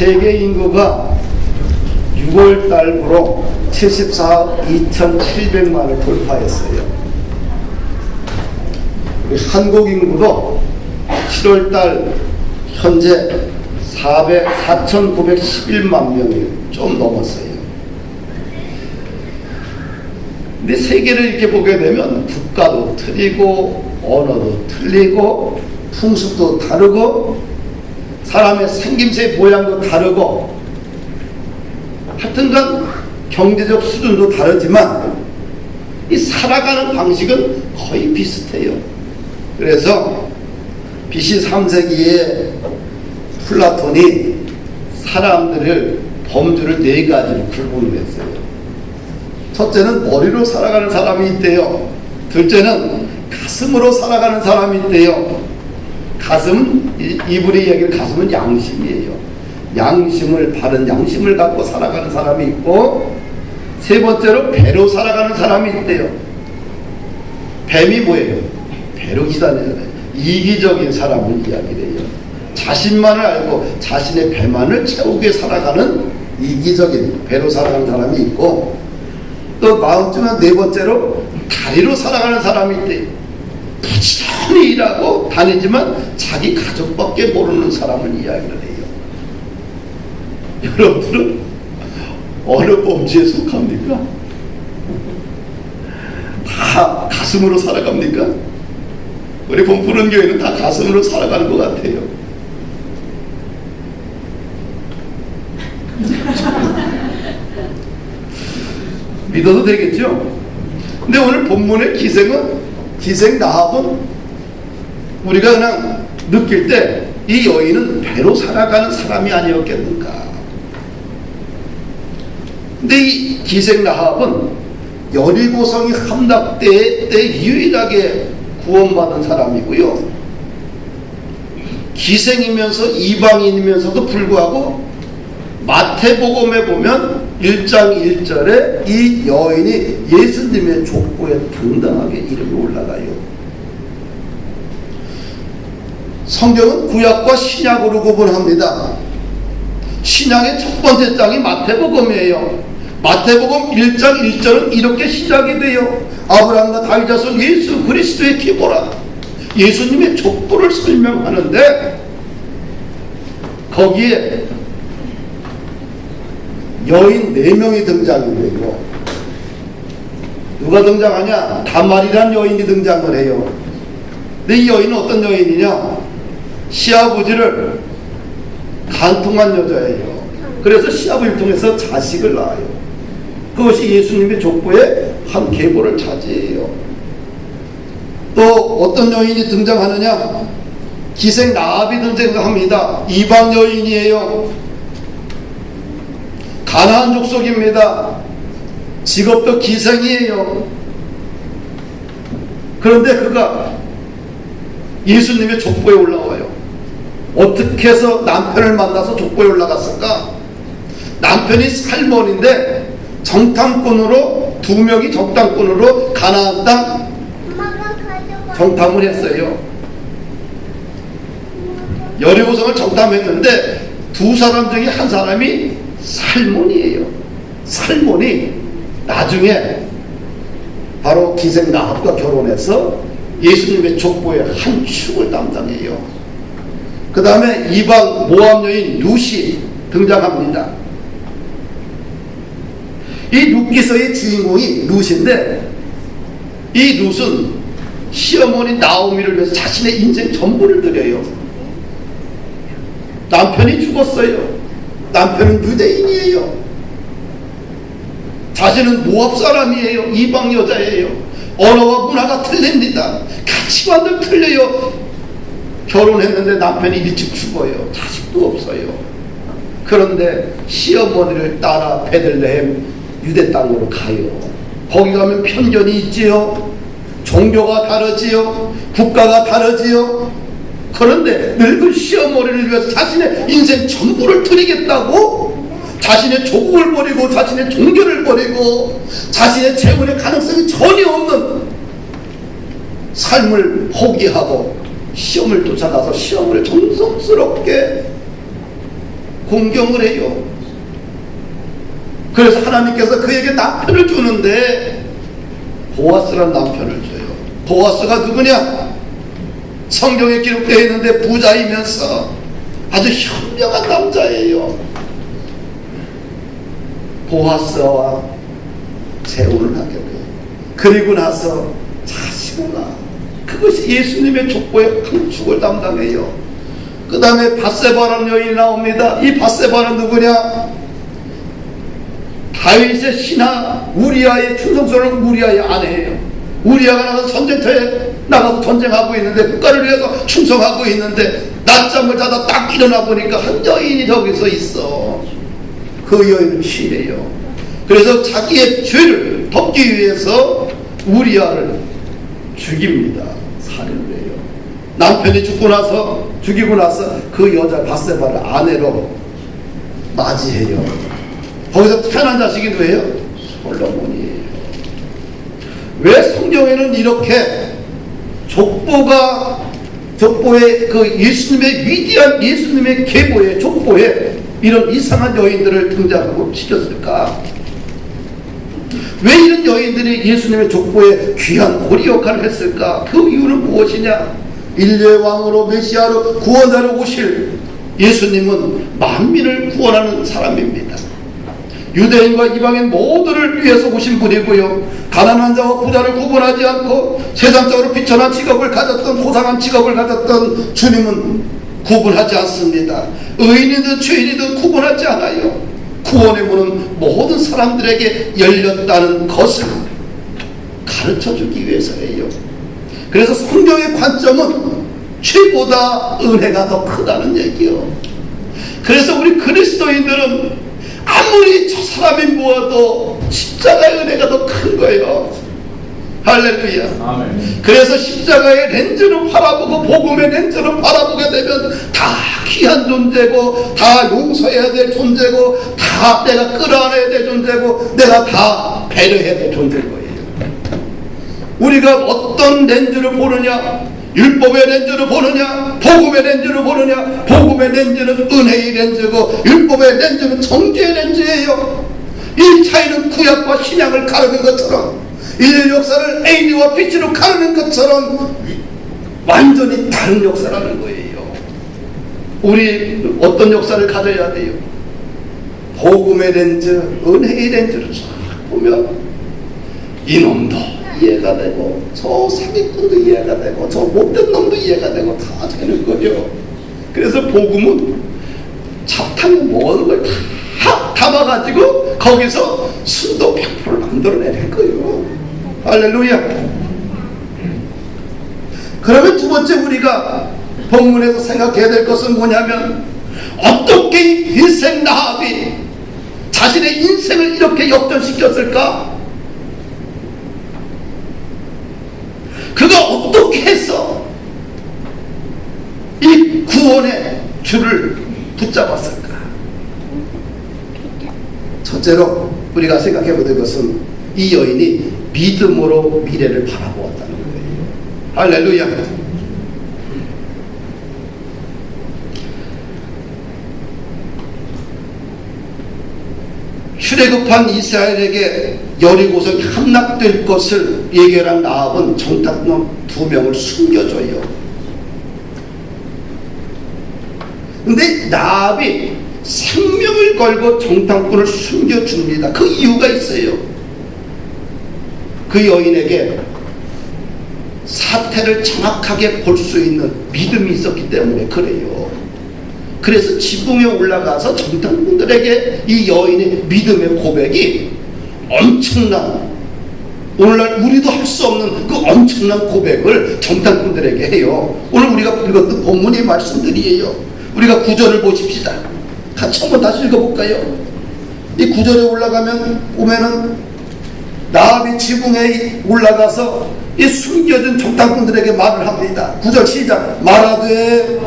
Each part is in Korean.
세계 인구가 6월 달부로 74억 2,700만을 돌파했어요. 우리 한국 인구도 7월 달 현재 4,911만 명이 좀 넘었어요. 근데 세계를 이렇게 보게 되면 국가도 틀리고 언어도 틀리고 풍습도 다르고 사람의 생김새 모양도 다르고 하여튼간 경제적 수준도 다르지만 이 살아가는 방식은 거의 비슷해요. 그래서 BC 3세기에 플라톤이 사람들을 범주를 4가지로 구분을 했어요. 첫째는 머리로 살아가는 사람이 있대요. 둘째는 가슴으로 살아가는 사람이 있대요. 가슴, 이분이 얘기를 가슴은 양심이에요. 양심을, 바른 양심을 갖고 살아가는 사람이 있고, 세 번째로 배로 살아가는 사람이 있대요. 뱀이 뭐예요? 배로 기다리잖아요. 이기적인 사람을 이야기해요. 자신만을 알고 자신의 배만을 채우기 위해 살아가는 이기적인 배로 살아가는 사람이 있고, 또 마음쯤은 네 번째로 다리로 살아가는 사람이 있대요. 부지런히 일하고 다니지만 자기 가족밖에 모르는 사람을 이야기를 해요. 여러분들은 어느 범주에 속합니까? 다 가슴으로 살아갑니까? 우리 본푸른 교회는 다 가슴으로 살아가는 것 같아요. 믿어도 되겠죠? 근데 오늘 본문의 기생 라합은 우리가 그냥 느낄 때 이 여인은 배로 살아가는 사람이 아니었겠는가. 근데 이 기생 라합은 여리고성이 함락때 유일하게 구원받은 사람이고요. 기생이면서 이방인이면서도 불구하고 마태복음에 보면 1장 1절에 이 여인이 예수님의 족보에 당당하게 이름이 올라가요. 성경은 구약과 신약으로 구분합니다. 신약의 첫 번째 장이 마태복음이에요. 마태복음 1장 1절은 이렇게 시작이 돼요. 아브라함과 다윗 자손 예수 그리스도의 기보라. 예수님의 족보를 설명하는데 거기에 여인 4명이 등장이 돼요. 누가 등장하냐? 다말이란 여인이 등장을 해요. 근데 이 여인은 어떤 여인이냐? 시아버지를 간통한 여자예요. 그래서 시아버지를 통해서 자식을 낳아요. 그것이 예수님의 족보의 한 계보를 차지해요. 또 어떤 여인이 등장하느냐? 기생 라합이 등장합니다. 이방 여인이에요. 가나안 족속입니다. 직업도 기생이에요. 그런데 그가 예수님의 족보에 올라와요. 어떻게 해서 남편을 만나서 족보에 올라갔을까? 남편이 살몬인데 정탐꾼으로 2명이 정탐꾼으로 가나안 땅 정탐을 했어요. 여리고성을 정탐했는데 2사람 중에 한 사람이 살몬이에요. 살몬이 나중에 바로 기생 라합과 결혼해서 예수님의 족보의 한 축을 담당해요. 그 다음에 이방 모압 여인 룻이 등장합니다. 이 룻기서의 주인공이 룻인데 이 룻은 시어머니 나오미를 위해서 자신의 인생 전부를 드려요. 남편이 죽었어요. 남편은 유대인이에요. 자신은 모압 사람이에요. 이방 여자예요. 언어와 문화가 틀립니다. 가치관도 틀려요. 결혼했는데 남편이 일찍 죽어요. 자식도 없어요. 그런데 시어머니를 따라 베들레헴 유대 땅으로 가요. 거기 가면 편견이 있지요. 종교가 다르지요. 국가가 다르지요. 그런데 늙은 시어머니를 위해서 자신의 인생 전부를 드리겠다고 자신의 조국을 버리고 자신의 종교를 버리고 자신의 재혼의 가능성이 전혀 없는 삶을 포기하고 시험을 쫓아가서 시험을 정성스럽게 공경을 해요. 그래서 하나님께서 그에게 남편을 주는데 보아스란 남편을 줘요. 보아스가 누구냐? 성경에 기록되어 있는데 부자이면서 아주 현명한 남자예요. 보아스와 재혼을 하게 돼요. 그리고 나서 자식을 낳아. 그것이 예수님의 족보의 큰 축을 담당해요. 그 다음에 밧세바라는 여인이 나옵니다. 이 밧세바는 누구냐? 다윗의 신하 우리아의 충성스러운 우리아의 아내예요. 우리아가 나가서 전쟁터에 나가서 전쟁하고 있는데, 국가를 위해서 충성하고 있는데, 낮잠을 자다 딱 일어나 보니까 한 여인이 저기서 있어. 그 여인은 신이에요. 그래서 자기의 죄를 덮기 위해서 우리아를 죽입니다. 살인을 해요. 남편이 죽고 나서 그 여자 밧세바를 아내로 맞이해요. 거기서 태어난 자식이 누구예요? 솔로몬이에요. 왜 성경에는 이렇게 족보의 그 예수님의 위대한 예수님의 계보의 족보에 이런 이상한 여인들을 등장하고 시켰을까? 왜 이런 여인들이 예수님의 족보에 귀한 고리 역할을 했을까? 그 이유는 무엇이냐? 인류의 왕으로 메시아로 구원하러 오실 예수님은 만민을 구원하는 사람입니다. 유대인과 이방인 모두를 위해서 오신 분이고요. 가난한 자와 부자를 구분하지 않고 세상적으로 비천한 직업을 가졌던 고상한 직업을 가졌던 주님은 구분하지 않습니다. 의인이든 죄인이든 구분하지 않아요. 구원의 문은 모든 사람들에게 열렸다는 것을 가르쳐주기 위해서예요. 그래서 성경의 관점은 죄보다 은혜가 더 크다는 얘기요. 그래서 우리 그리스도인들은 아무리 저 사람이 모아도 십자가의 은혜가 더 큰 거예요. 할렐루야. 아멘. 그래서 십자가의 렌즈를 바라보고 복음의 렌즈를 바라보게 되면 다 귀한 존재고, 다 용서해야 될 존재고, 다 내가 끌어안아야 될 존재고, 내가 다 배려해야 될 존재일 거예요. 우리가 어떤 렌즈를 보느냐? 율법의 렌즈를 보느냐? 복음의 렌즈를 보느냐? 복음의 렌즈는 은혜의 렌즈고, 율법의 렌즈는 정죄의 렌즈예요. 이 차이는 구약과 신약을 가르는 것처럼, 인류 역사를 AD와 BC로 가르는 것처럼 완전히 다른 역사라는 거예요. 우리 어떤 역사를 가져야 돼요? 복음의 렌즈, 은혜의 렌즈를 쫙 보면 이놈도 이해가 되고, 저 사기꾼도 이해가 되고, 저 못된 놈도 이해가 되고, 다 되는 거예요. 그래서 복음은 잡탕 모든 걸 다 담아가지고 거기서 순도 100% 만들어내는 거예요. 할렐루야. 그러면 두 번째 우리가 본문에서 생각해야 될 것은 뭐냐면, 어떻게 이 일생 라합이 자신의 인생을 이렇게 역전시켰을까? 그가 어떻게 해서 이 구원의 줄을 붙잡았을까? 첫째로 우리가 생각해 보는 것은 이 여인이 믿음으로 미래를 바라보았다는 거예요. 할렐루야. 출애굽한 이스라엘에게 여리고성이 함락될 것을 예견한 라합은 정탐꾼 2명을 숨겨줘요. 근데 라합이 생명을 걸고 정탐꾼을 숨겨줍니다. 그 이유가 있어요. 그 여인에게 사태를 정확하게 볼 수 있는 믿음이 있었기 때문에 그래요. 그래서 지붕에 올라가서 정탐꾼들에게 이 여인의 믿음의 고백이 엄청난, 오늘날 우리도 할 수 없는 그 엄청난 고백을 정탐꾼들에게 해요. 오늘 우리가 읽었던 본문의 말씀들이에요. 우리가 구절을 보십시다. 같이 한번 다시 읽어볼까요? 이 구절에 보면은 라합이 지붕에 올라가서 이 숨겨진 정탐꾼들에게 말을 합니다. 9절 시작. 말하되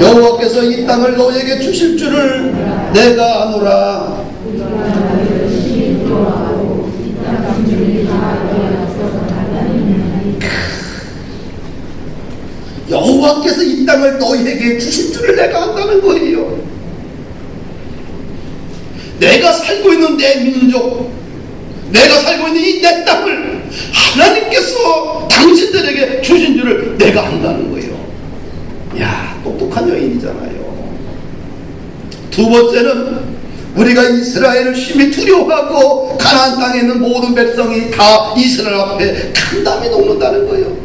여호와께서 이 땅을 너에게 주실 줄을 내가 아노라. 여호와께서 이 땅을 너희에게 주실 줄을 내가 안다는 거예요. 내가 살고 있는 내 민족, 내가 살고 있는 이 내 땅을 하나님께서 당신들에게 주신 줄을 내가 안다는 거예요. 야, 똑똑한 여인이잖아요. 두 번째는 우리가 이스라엘을 심히 두려워하고 가나안 땅에 있는 모든 백성이 다 이스라엘 앞에 간담이 녹는다는 거예요.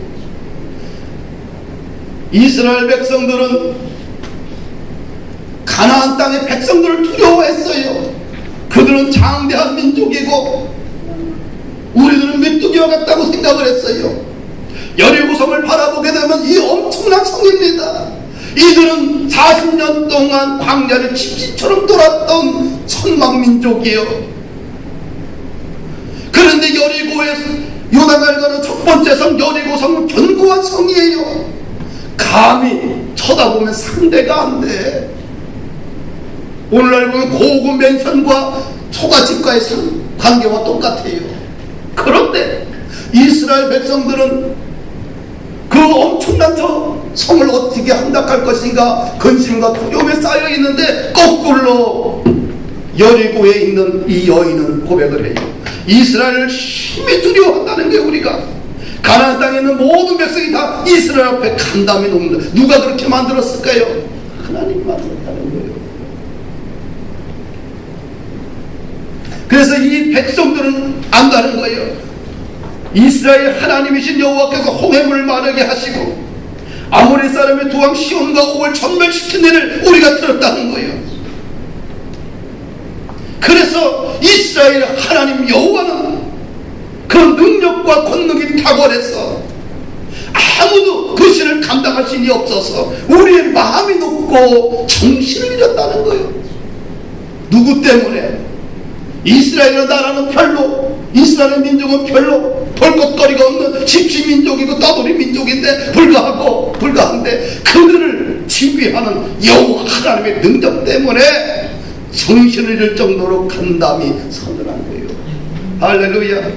이스라엘 백성들은 가나안 땅의 백성들을 두려워했어요. 그들은 장대한 민족이고 우리들은 메뚜기와 같다고 생각을 했어요. 여리고성을 바라보게 되면 이 엄청난 성입니다. 이들은 40년 동안 광야를 집시처럼 돌았던 천막민족이에요. 그런데 여리고의 요단강을 가는 첫 번째 성 여리고성은 견고한 성이에요. 감히 쳐다보면 상대가 안 돼. 오늘날 보면 고급 맨션과 초가집과의 관계와 똑같아요. 그런데 이스라엘 백성들은 그 엄청난 저 성을 어떻게 함락할 것인가 근심과 두려움에 쌓여 있는데 거꾸로 여리고에 있는 이 여인은 고백을 해요. 이스라엘을 심히 두려워한다는 게 우리가 가나안 땅에 있는 모든 백성이 다 이스라엘 앞에 간담이 녹는다. 누가 그렇게 만들었을까요? 하나님 만들었다는 거예요. 그래서 이 백성들은 안다는 거예요. 이스라엘 하나님이신 여호와께서 홍해물을 마르게 하시고 아모리 사람의 두 왕 시온과 옥을 전멸시킨 일을 우리가 들었다는 거예요. 그래서 이스라엘 하나님 여호와는 그 능력과 권능이 탁월해서 아무도 그 신을 감당할 신이 없어서 우리의 마음이 높고 정신을 잃었다는 거예요. 누구 때문에? 이스라엘의 나라는 별로, 이스라엘 민족은 별로 볼것거리가 없는 집시민족이고 떠돌이 민족인데 불가한데 그들을 지휘하는 여호와 하나님의 능력 때문에 정신을 잃을 정도로 간담이 서늘한 거예요. 할렐루야.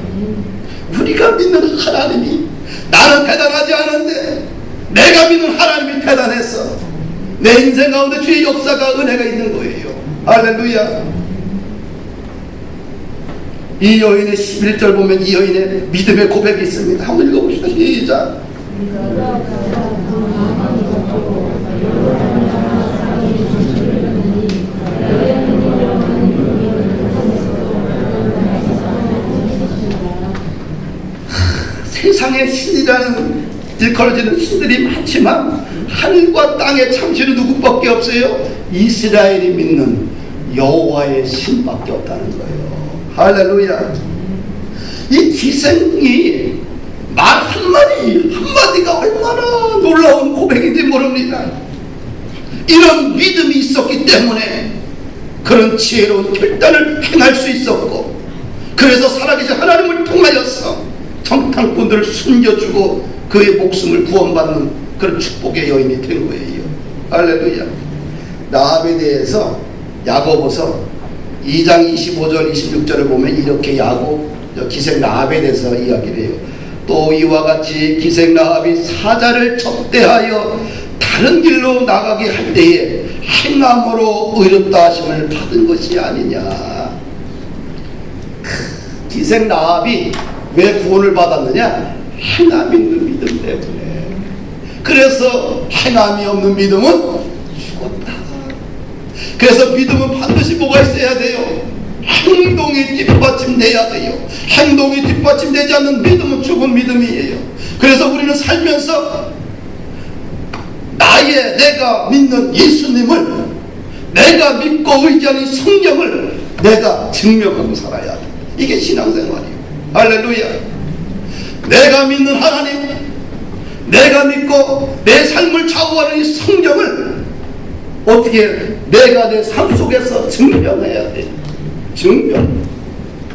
우리가 믿는 하나님이, 나는 대단하지 않은데 내가 믿는 하나님이 대단했어. 내 인생 가운데 주의 역사가 은혜가 있는 거예요. 할렐루야. 이 여인의 11절 보면 이 여인의 믿음의 고백이 있습니다. 한번 읽어봅시다. 시작. 세상에 신이라는 일컬어지는 신들이 많지만 하늘과 땅의 참신은 누구밖에 없어요? 이스라엘이 믿는 여호와의 신밖에 없다는 거예요. 할렐루야. 이 기생이 말 한마디가 얼마나 놀라운 고백인지 모릅니다. 이런 믿음이 있었기 때문에 그런 지혜로운 결단을 행할 수 있었고, 그래서 살아계신 하나님을 통하여서 정탐꾼들을 숨겨주고 그의 목숨을 구원받는 그런 축복의 여인이 된 거예요. 할렐루야. 라합에 대해서 야고보서 2장 25절 26절을 보면 이렇게 기생 라합에 대해서 이야기를 해요. 또 이와 같이 기생 라합이 사자를 접대하여 다른 길로 나가게 할 때에 행함으로 의롭다 하심을 받은 것이 아니냐. 기생 라합이 왜 구원을 받았느냐? 행함 있는 믿음 때문에. 그래서 행함이 없는 믿음은 죽었다. 그래서 믿음은 반드시 뭐가 있어야 돼요? 행동이 뒷받침돼야 돼요. 행동이 뒷받침되지 않는 믿음은 죽은 믿음이에요. 그래서 우리는 살면서 내가 믿는 예수님을, 내가 믿고 의지하는 성경을 내가 증명하고 살아야 돼. 이게 신앙생활이에요. 할렐루야. 내가 믿는 하나님, 내가 믿고 내 삶을 좌우하는 이 성경을 어떻게 내가 내 삶 속에서 증명해야 돼. 증명.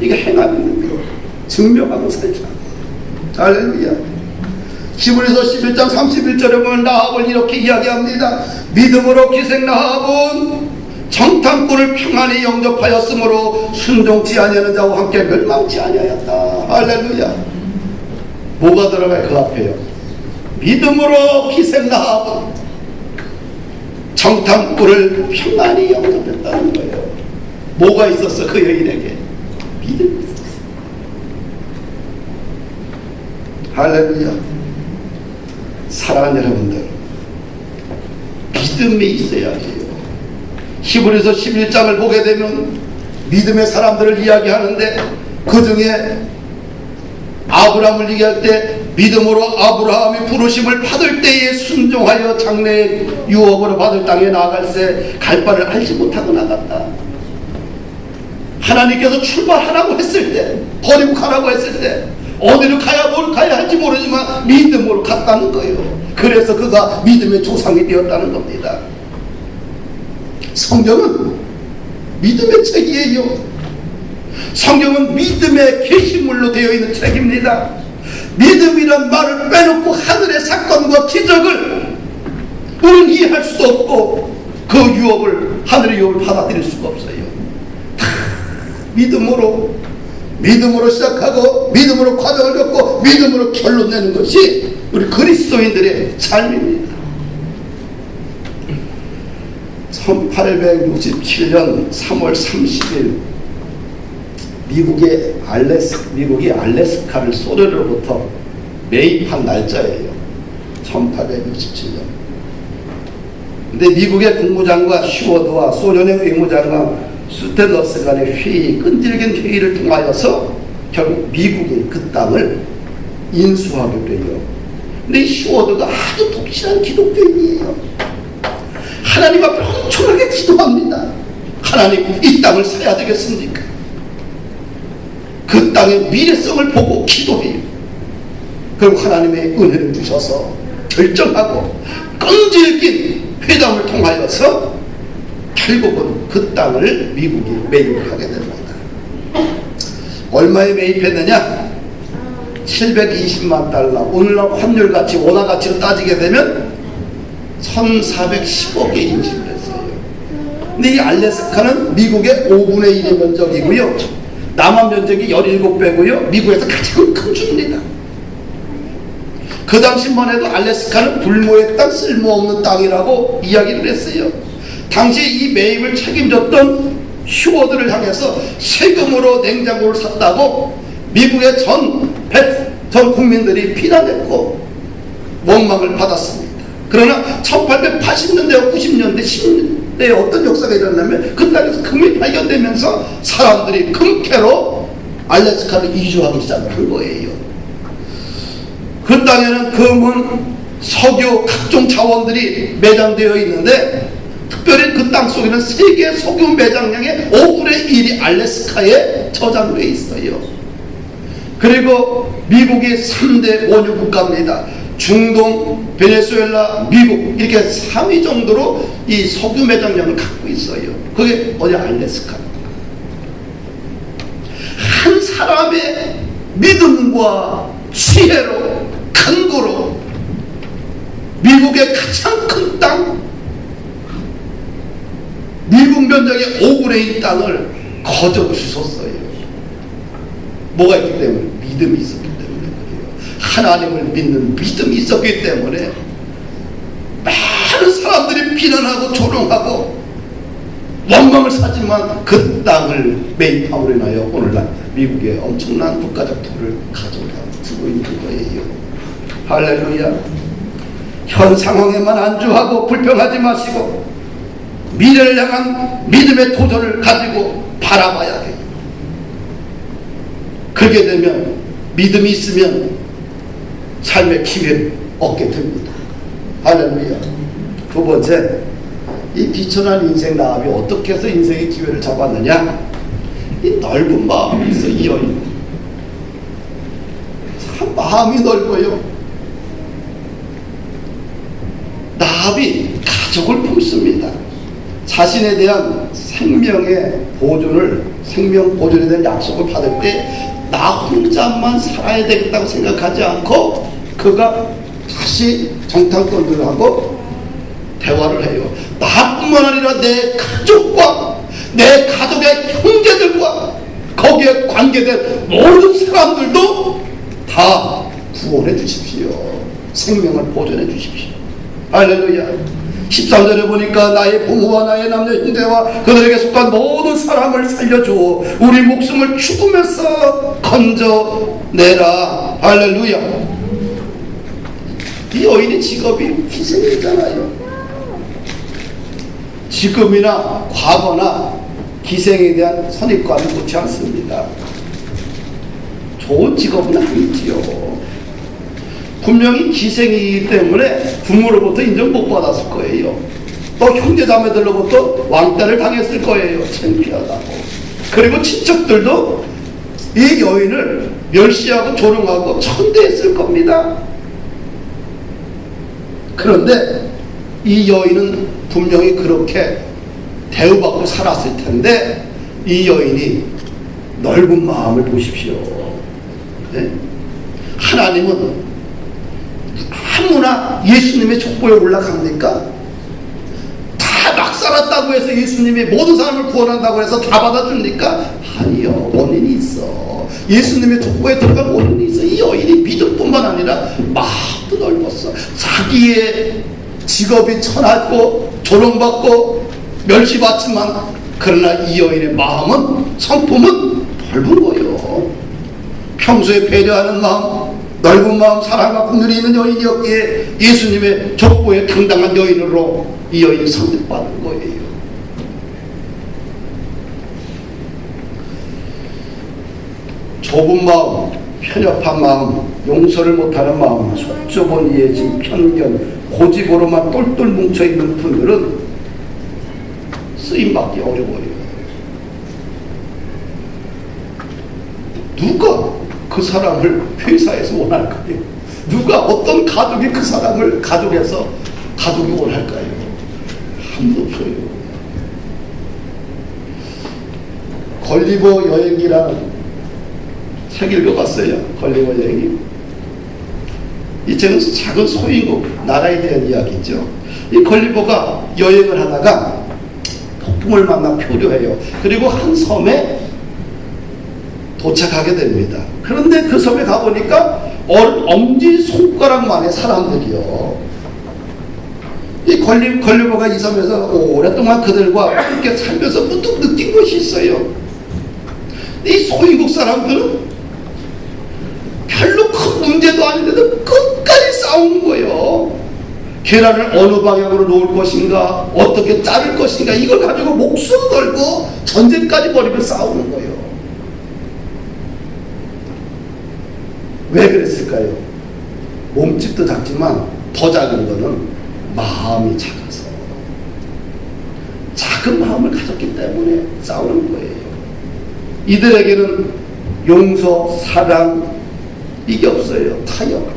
이게 행함 있는 거예요. 증명하고 살자. 할렐루야. 히브리서 11장 31절에 보면 라합을 이렇게 이야기합니다. 믿음으로 기생 라합은 정탐꾼을 평안히 영접하였으므로 순종치 아니하는 자와 함께 멸망치 아니하였다. 할렐루야. 뭐가 들어가요? 그 앞에요. 믿음으로 기생 라합은 정탐꾼을 평안히 영접했다는 거예요. 뭐가 있었어? 그 여인에게 믿음이 있었어. 할렐루야. 사랑하는 여러분들, 믿음이 있어야 해요. 히브리서 11장을 보게 되면 믿음의 사람들을 이야기하는데, 그 중에 아브라함을 얘기할 때 믿음으로 아브라함이 부르심을 받을 때에 순종하여 장래의 유업으로 받을 땅에 나아갈새 갈 바를 알지 못하고 나갔다. 하나님께서 출발하라고 했을 때, 버리고 가라고 했을 때 어디로 가야 뭘 가야 할지 모르지만 믿음으로 갔다는 거예요. 그래서 그가 믿음의 조상이 되었다는 겁니다. 성경은 믿음의 책이에요. 성경은 믿음의 계시물로 되어 있는 책입니다. 믿음이란 말을 빼놓고 하늘의 사건과 기적을 우리는 이해할 수도 없고 그 유업을, 하늘의 유업을 받아들일 수가 없어요. 다 믿음으로 시작하고 믿음으로 과정을 겪고 믿음으로 결론 내는 것이 우리 그리스도인들의 삶입니다. 1867년 3월 30일 미국이 알래스카를 소련으로부터 매입한 날짜예요. 1867년. 근데 미국의 국무장관 슈워드와 소련의 의무장관 수텐러스 간의 회의, 끈질긴 회의를 통하여서 결국 미국이 그 땅을 인수하게 돼요. 근데 이 슈워드가 아주 독실한 기독교인이에요. 하나님 앞에 엄청나게 기도합니다. 하나님, 이 땅을 사야 되겠습니까? 그 땅의 미래성을 보고 기도해요. 그리고 하나님의 은혜를 주셔서 결정하고 끈질긴 회담을 통하여서 결국은 그 땅을 미국이 매입을 하게 됩니다. 얼마에 매입했느냐? 720만 달러, 오늘날 환율가치, 원화가치로 따지게 되면 1410억에 인수를 했어요. 근데 이 알래스카는 미국의 5분의 1의 면적이고요, 남한 면적이 17배고요 미국에서 가장 큰 주입니다. 그 당시만 해도 알래스카는 불모의 땅, 쓸모없는 땅이라고 이야기를 했어요. 당시 이 매입을 책임졌던 휴어들을 향해서 세금으로 냉장고를 샀다고 미국의 전 국민들이 비난했고 원망을 받았습니다. 그러나 1880년대와 90년대, 10년대에 어떤 역사가 일어나면 그 땅에서 금이 발견되면서 사람들이 금캐로 알래스카를 이주하기 시작한 거예요. 그 땅에는 금은, 석유, 각종 자원들이 매장되어 있는데 특별히 그 땅 속에는 세계 석유 매장량의 5분의 1이 알래스카에 저장되어 있어요. 그리고 미국이 3대 원유 국가입니다. 중동, 베네수엘라, 미국, 이렇게 3위 정도로 이 석유 매장량을 갖고 있어요. 그게 어디 알래스카. 한 사람의 믿음과 지혜로, 간구로 미국의 가장 큰 땅, 미국 면적의 5분의 1 땅을 거저 주셨어요. 뭐가 있기 때문에? 믿음이 있었기 때문에 그래요. 하나님을 믿는 믿음이 있었기 때문에 많은 사람들이 비난하고 조롱하고 원망을 사지만 그 땅을 매입함으로 인하여 오늘날 미국의 엄청난 국가적 토를 가져두고 있는 거예요. 할렐루야. 현 상황에만 안주하고 불평하지 마시고 미래를 향한 믿음의 도전을 가지고 바라봐야 돼요. 그렇게 되면, 믿음이 있으면 삶의 기회를 얻게 됩니다. 할렐루야. 두 번째, 이 비천한 인생 나합이 어떻게 해서 인생의 기회를 잡았느냐? 이 넓은 마음이 있어. 이 여인 참 마음이 넓어요. 나합이 가족을 품습니다. 자신에 대한 생명 보존에 대한 약속을 받을 때 나 혼자만 살아야 되겠다고 생각하지 않고 그가 다시 정탐꾼들하고 대화를 해요. 나뿐만 아니라 내 가족과 내 가족의 형제들과 거기에 관계된 모든 사람들도 다 구원해 주십시오. 생명을 보존해 주십시오. 할렐루야. 13절에 보니까 나의 부모와 나의 남녀 형제와 그들에게 속한 모든 사람을 살려주어 우리 목숨을 죽음에서 건져내라. 할렐루야. 이 여인의 직업이 희생이잖아요. 지금이나 과거나 기생에 대한 선입관은 좋지 않습니다. 좋은 직업은 아니지요. 분명히 기생이기 때문에 부모로부터 인정 못 받았을 거예요. 또 형제자매들로부터 왕따를 당했을 거예요. 창피하다고. 그리고 친척들도 이 여인을 멸시하고 조롱하고 천대했을 겁니다. 그런데 이 여인은 분명히 그렇게 대우받고 살았을 텐데 이 여인이 넓은 마음을 보십시오. 네? 하나님은 아무나 예수님의 족보에 올라갑니까? 다 막 살았다고 해서 예수님이 모든 사람을 구원한다고 해서 다 받아줍니까? 아니요. 원인이 있어. 예수님의 족보에 들어간 원인이 있어. 이 여인이 믿음뿐만 아니라 마음도 넓었어. 자기의 직업이 천하고 조롱받고 멸시받지만 그러나 이 여인의 마음은, 성품은 넓은 거예요. 평소에 배려하는 마음, 넓은 마음, 사랑과 긍휼이 있는 여인이었기에 예수님의 족보에 당당한 여인으로 이 여인이 선택받은 거예요. 좁은 마음, 편협한 마음, 용서를 못하는 마음, 속 좁은 이해심, 편견, 고집으로만 똘똘 뭉쳐있는 분들은 쓰임받기 어려워요. 누가 그 사람을 회사에서 원할까요? 누가 어떤 가족이 그 사람을 가족에서 가족이 원할까요? 아무도 없어요. 걸리버 여행기라는 책 읽어봤어요. 걸리버 여행기. 이 책은 작은 소인국 나라에 대한 이야기죠. 이 걸리버가 여행을 하다가 폭풍을 만나 표류해요. 그리고 한 섬에 도착하게 됩니다. 그런데 그 섬에 가보니까 엄지손가락만의 사람들이요. 이 걸리버가 이 섬에서 오랫동안 그들과 함께 살면서 문득 느낀 것이 있어요. 이 소인국 사람들은 별로 큰 문제도 아닌데도 끝까지 싸우는 거예요. 계란을 어느 방향으로 놓을 것인가, 어떻게 자를 것인가, 이걸 가지고 목숨 걸고 전쟁까지 벌이며 싸우는 거예요. 왜 그랬을까요? 몸집도 작지만 더 작은 거는 마음이 작아서, 작은 마음을 가졌기 때문에 싸우는 거예요. 이들에게는 용서, 사랑 이게 없어요. 타협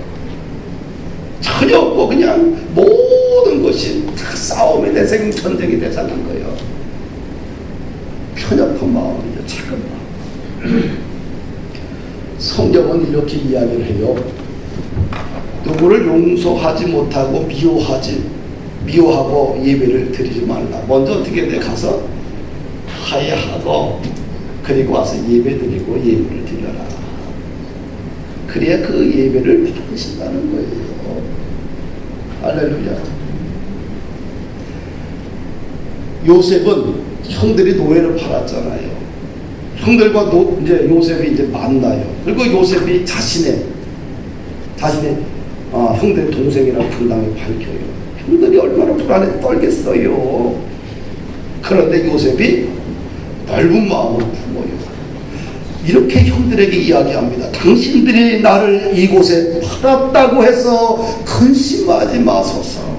전혀 없고 그냥 모든 것이 다 싸움의 대상, 전쟁이 대상한 거예요. 편협한 마음이죠. 작은 마음. 성경은 이렇게 이야기를 해요. 누구를 용서하지 못하고 미워하고 예배를 드리지 말라. 먼저 어떻게 돼? 가서 화해하고 그리고 와서 예배 드리고 예배를 드려라. 그래야 그 예배를 받으신다는 거예요. 할렐루야. 요셉은 형들이 노예를 팔았잖아요. 형들과 이제 요셉이 이제 만나요. 그리고 요셉이 자신의 형들의 동생이라고 당당히 밝혀요. 형들이 얼마나 불안해 떨겠어요. 그런데 요셉이 넓은 마음으로 품어요. 이렇게 형들에게 이야기합니다. 당신들이 나를 이곳에 팔았다고 해서 근심하지 마소서.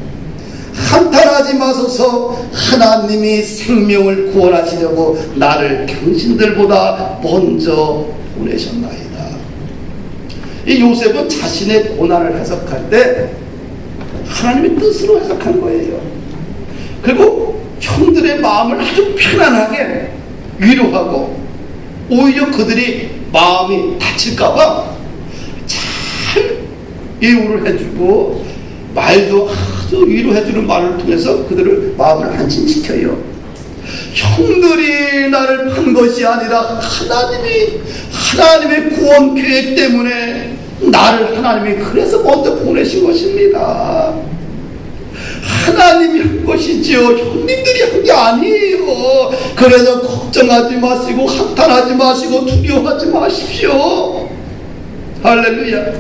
한탄하지 마소서. 하나님이 생명을 구원하시려고 나를 당신들보다 먼저 보내셨나이다. 이 요셉은 자신의 고난을 해석할 때 하나님의 뜻으로 해석한 거예요. 그리고 형들의 마음을 아주 편안하게 위로하고, 오히려 그들이 마음이 다칠까봐 잘 예우를 해주고 말도 아주 위로해주는 말을 통해서 그들을 마음을 안심시켜요. 형들이 나를 판 것이 아니라 하나님의 구원 계획 때문에 나를 하나님이 그래서 먼저 보내신 것입니다. 하나님이 한 것이지요. 형님들이 한 게 아니에요. 그래서 걱정하지 마시고 한탄하지 마시고 두려워하지 마십시오. 할렐루야.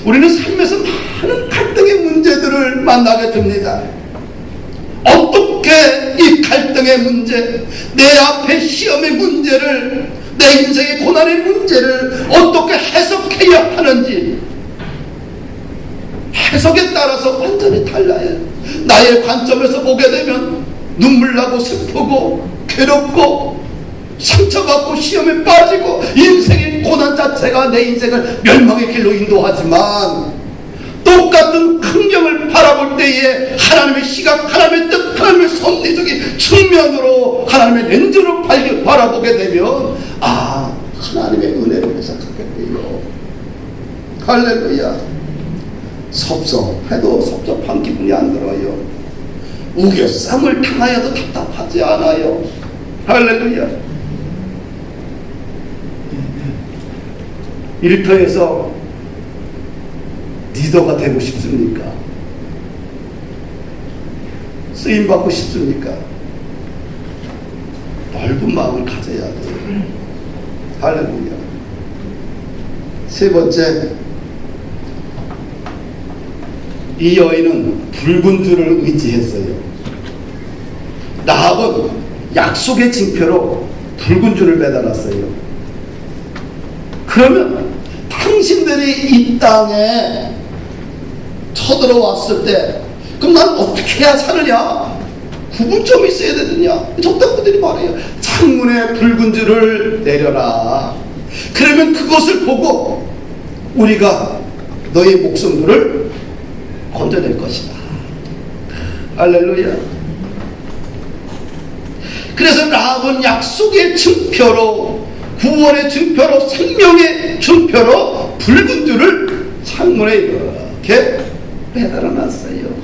우리는 삶에서 많은 갈등의 문제들을 만나게 됩니다. 어떻게 이 갈등의 문제, 내 앞에 시험의 문제를, 내 인생의 고난의 문제를 어떻게 해석해야 하는지, 해석에 따라서 완전히 달라요. 나의 관점에서 보게 되면 눈물 나고 슬프고 괴롭고 상처받고 시험에 빠지고 인생의 고난 자체가 내 인생을 멸망의 길로 인도하지만, 똑같은 풍경을 바라볼 때에 하나님의 시각, 하나님의 뜻, 하나님의 섭리적인 측면으로 하나님의 렌즈로 바라보게 되면 하나님의 은혜로 해석하게 돼요. 할렐루야. 섭섭해도 섭섭한 기분이 안 들어요. 우겨쌈을 당하여도 답답하지 않아요. 할렐루야. 일터에서 리더가 되고 싶습니까? 쓰임받고 싶습니까? 넓은 마음을 가져야 돼요. 할렐루야. 세 번째, 이 여인은 붉은 줄을 의지했어요. 라합은 약속의 징표로 붉은 줄을 매달았어요. 그러면 당신들이 이 땅에 쳐들어왔을 때 그럼 난 어떻게 해야 사느냐? 구분점이 있어야 되느냐? 적당들이 말해요. 창문에 붉은 줄을 내려라. 그러면 그것을 보고 우리가 너의 목숨들을 건져낼 것이다. 할렐루야. 그래서 라합은 약속의 증표로, 구원의 증표로, 생명의 증표로 붉은 줄을 창문에 이렇게 매달아놨어요.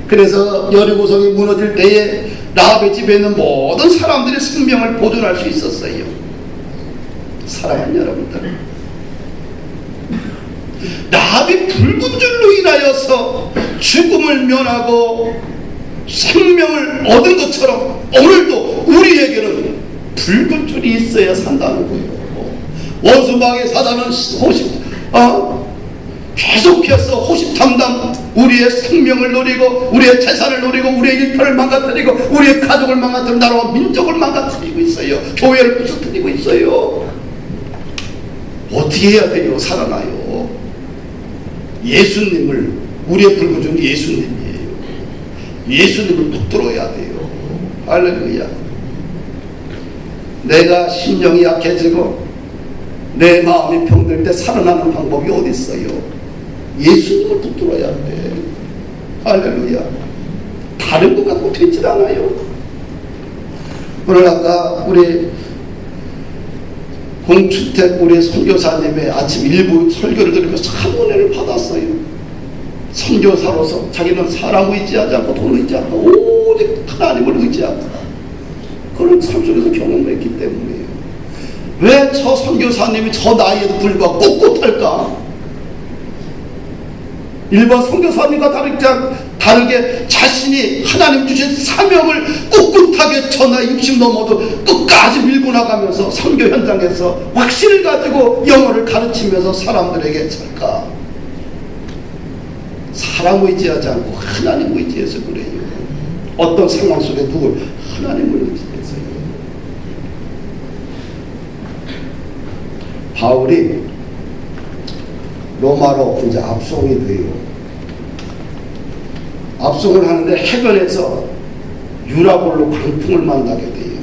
그래서 여리고성이 무너질 때에 라합의 집에 있는 모든 사람들의 생명을 보존할 수 있었어요. 사랑하는 여러분들, 라합이 붉은 줄로 인하여서 죽음을 면하고 생명을 얻은 것처럼 오늘도 우리에게는 붉은 줄이 있어야 산다는 거예요. 원수마귀의 사단은 계속해서 호시탐탐 우리의 생명을 노리고 우리의 재산을 노리고 우리의 일터를 망가뜨리고 우리의 가족을 망가뜨리고 나라와 민족을 망가뜨리고 있어요. 교회를 부서뜨리고 있어요. 어떻게 해야 돼요? 살아나요. 예수님을, 우리의 붉은 줄은 예수님이에요. 예수님을 붙들어야 돼요. 할렐루야. 내가 심령이 약해지고 내 마음이 병들 때 살아나는 방법이 어디 있어요? 예수님을 붙들어야 돼. 할렐루야. 다른 것 갖고 되질 않아요. 오늘 아까 우리 공주택 우리 선교사님의 아침 일부 설교를 들으면서 참 은혜를 받았어요. 선교사로서 자기는 사람 의지하지 않고 돈 의지하고 오직 하나님을 의지한다. 그런 삶 속에서 경험했기 때문이에요. 왜 저 선교사님이 저 나이에도 불구하고 꿋꿋할까? 일반 선교사님과 다르게 자신이 하나님 주신 사명을 꿋꿋하게 저 나이 60 넘어도 끝까지 밀고 나가면서 선교 현장에서 확신을 가지고 영어를 가르치면서 사람들에게 살까? 사람 의지하지 않고 하나님 의지해서 그래요. 어떤 상황 속에 누굴? 하나님을 의지해서요. 바울이 로마로 이제 압송이 돼요. 압송을 하는데 해변에서 유라굴로 광풍을 만나게 돼요.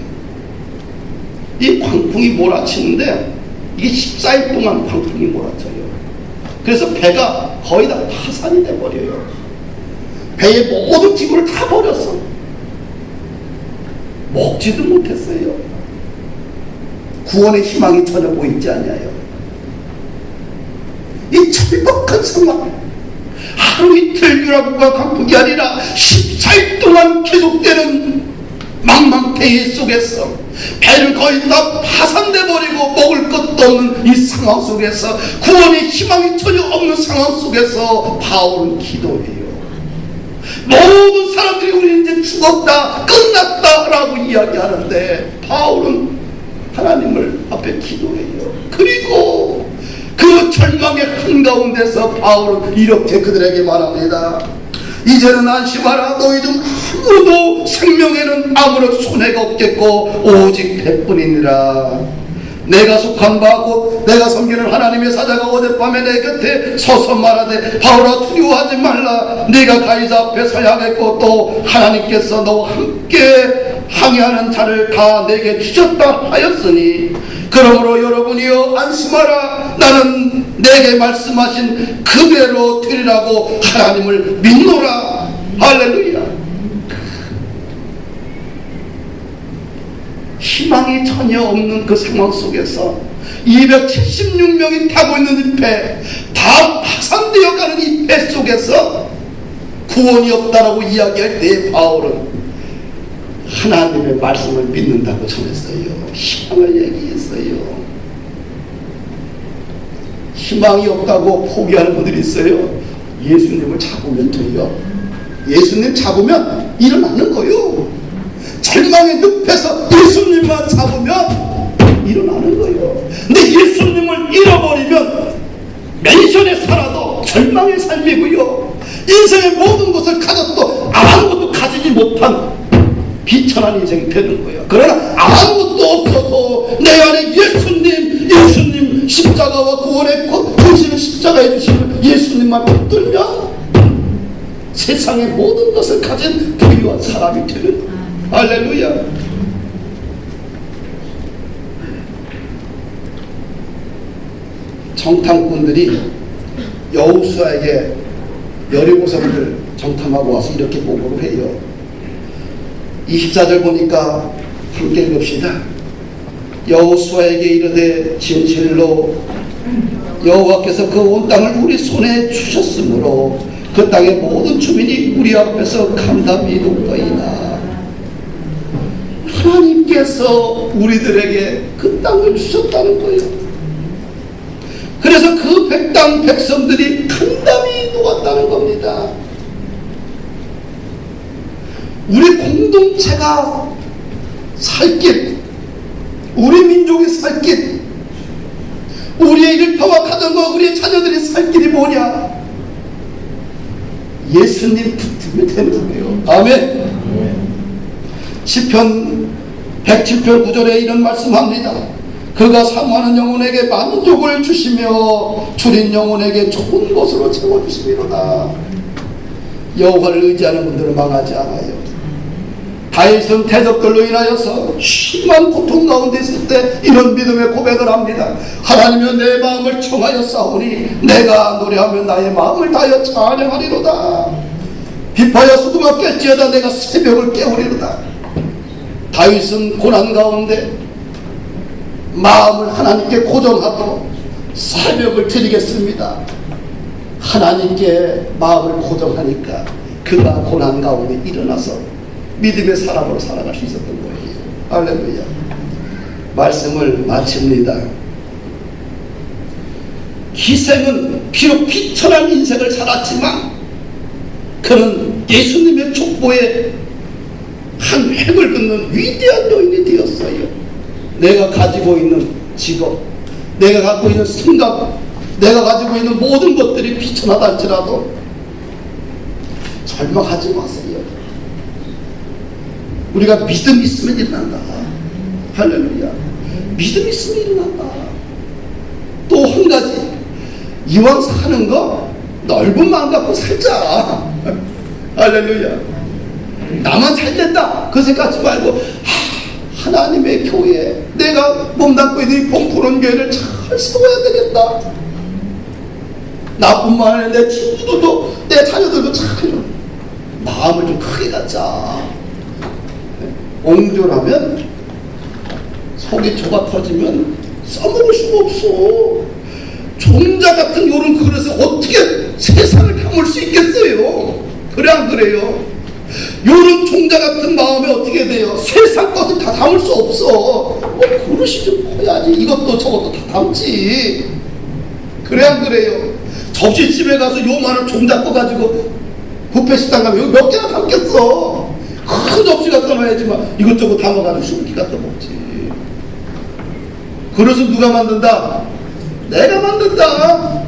이 광풍이 몰아치는데 이게 14일 동안 광풍이 몰아쳐요. 그래서 배가 거의 다 파산이 돼버려요. 배의 모든 기물을 다 버렸어. 먹지도 못했어요. 구원의 희망이 전혀 보이지 않아요. 이 절박한 상황, 하루 이틀 유라굴과 강풍이 아니라 14일 동안 계속되는 망망대해 속에서 배를 거의 다 파산돼 버리고 먹을 것도 없는 이 상황 속에서, 구원의 희망이 전혀 없는 상황 속에서 바울은 기도해요. 모든 사람들이 우리 이제 죽었다, 끝났다라고 이야기하는데 바울은 하나님을 앞에 기도해요. 그리고 그 절망의 한가운데서 바울은 이렇게 그들에게 말합니다. 이제는 안심하라. 너희 중 아무도 생명에는 아무런 손해가 없겠고 오직 배뿐이니라. 내가 속한 바 곧 내가 섬기는 하나님의 사자가 어젯밤에 내 곁에 서서 말하되 바울아 두려워하지 말라. 네가 가이사 앞에 서야 하겠고 또 하나님께서 너와 함께 항해하는 자를 다 내게 주셨다 하였으니 그러므로 여러분이여 안심하라. 나는 내게 말씀하신 그대로 되리라고 하나님을 믿노라. 할렐루야. 희망이 전혀 없는 그 상황 속에서 276명이 타고 있는 이 배, 다 파산되어 가는 이 배 속에서 구원이 없다라고 이야기할 때 바울은 하나님의 말씀을 믿는다고 전했어요. 희망을 얘기했어요. 희망이 없다고 포기하는 분들이 있어요. 예수님을 잡으면 돼요. 예수님 잡으면 일어나는 거요. 절망의 늪에서 예수님만 잡으면 일어나는 거예요. 근데 예수님을 잃어버리면 맨션에 살아도 절망의 삶이고요. 인생의 모든 것을 가져도 아무것도 가지지 못한 비천한 인생이 되는 거예요. 그러나 아무것도 없어도 내 안에 예수님 십자가와 구원의 당신은 십자가에 주시는 예수님만 붙들면 세상의 모든 것을 가진 부유한 사람이 되는 거예요. 할렐루야. 정탐꾼들이 여호수아에게 여리고성을 정탐하고 와서 이렇게 보고를 해요. 24절 보니까 함께 읽읍시다. 여호수아에게 이르되 진실로 여호와께서 그 온 땅을 우리 손에 주셨으므로 그 땅의 모든 주민이 우리 앞에서 감담이 높더이다. 하나님께서 우리들에게 그 땅을 주셨다는 거예요. 그래서 그 백당 백성들이 감담이 녹았다는 겁니다. 우리 공동체가 살 길, 우리 민족이 살 길, 우리의 일터와 가정과 우리의 자녀들이 살 길이 뭐냐? 예수님 붙으면 되는 거예요. 아멘. 시편 107편 9절에 이런 말씀합니다. 그가 사모하는 영혼에게 만족을 주시며 줄인 영혼에게 좋은 것으로 채워주시리로다. 여호와를 의지하는 분들은 망하지 않아요. 다윗은 대적들로 인하여서 심한 고통 가운데 있을 때 이런 믿음의 고백을 합니다. 하나님이여 내 마음을 청하여 싸우니 내가 노래하며 나의 마음을 다하여 찬양하리로다. 비파여 소금아 깰지어다 내가 새벽을 깨우리로다. 다윗은 고난 가운데 마음을 하나님께 고정하고 새벽을 드리겠습니다. 하나님께 마음을 고정하니까 그가 고난 가운데 일어나서 믿음의 사람으로 살아갈 수 있었던 거예요. 할렐루야. 말씀을 마칩니다. 기생은 비록 비천한 인생을 살았지만 그는 예수님의 족보에 한 획을 긋는 위대한 여인이 되었어요. 내가 가지고 있는 직업, 내가 갖고 있는 생각, 내가 가지고 있는 모든 것들이 비천하다 할지라도 절망하지 마세요. 우리가 믿음 있으면 일어난다. 할렐루야. 믿음 있으면 일어난다. 또 한 가지, 이왕 사는 거 넓은 마음 갖고 살자. 할렐루야. 나만 잘 된다 그 생각하지 말고 하나님의 교회, 내가 몸담고 있는 이 봉푸른 교회를 잘 세워야 되겠다. 나뿐만 아니라 내 친구들도 내 자녀들도 잘 마음을 좀 크게 갖자. 옹졸하면 속이 조가 터지면 써먹을 수가 없어. 종자 같은 요런 그릇에 어떻게 세상을 담을 수 있겠어요? 그래 안 그래요? 요런 종자 같은 마음에 어떻게 돼요? 세상 것을 다 담을 수 없어. 그릇이 좀 커야지. 이것도 저것도 다 담지. 그래 안 그래요? 접시집에 가서 요만한 종자 꺼 가지고 뷔페 식당 가면 여기 몇 개나 담겠어. 큰 접시 갖다 놔야지만 이것저것 담아가지고 20개 갖다 먹지. 그릇은 누가 만든다? 내가 만든다.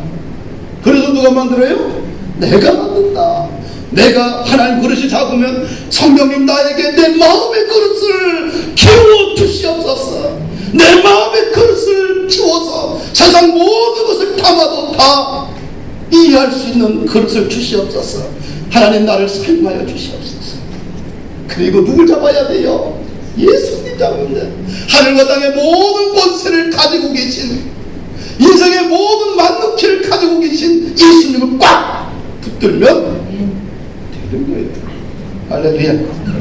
그릇은 누가 만들어요? 내가 만든다. 내가 하나님 그릇이 작으면 성령님 나에게 내 마음의 그릇을 키워 주시옵소서. 내 마음의 그릇을 키워서 세상 모든 것을 담아도 다 이해할 수 있는 그릇을 주시옵소서. 하나님 나를 사용하여 주시옵소서. 그리고 누굴 잡아야 돼요? 예수님 잡으면 돼. 하늘과 땅의 모든 권세를 가지고 계신, 인생의 모든 만능키를 가지고 계신 예수님을 꽉 붙들면 되는 거예요. 할렐루야.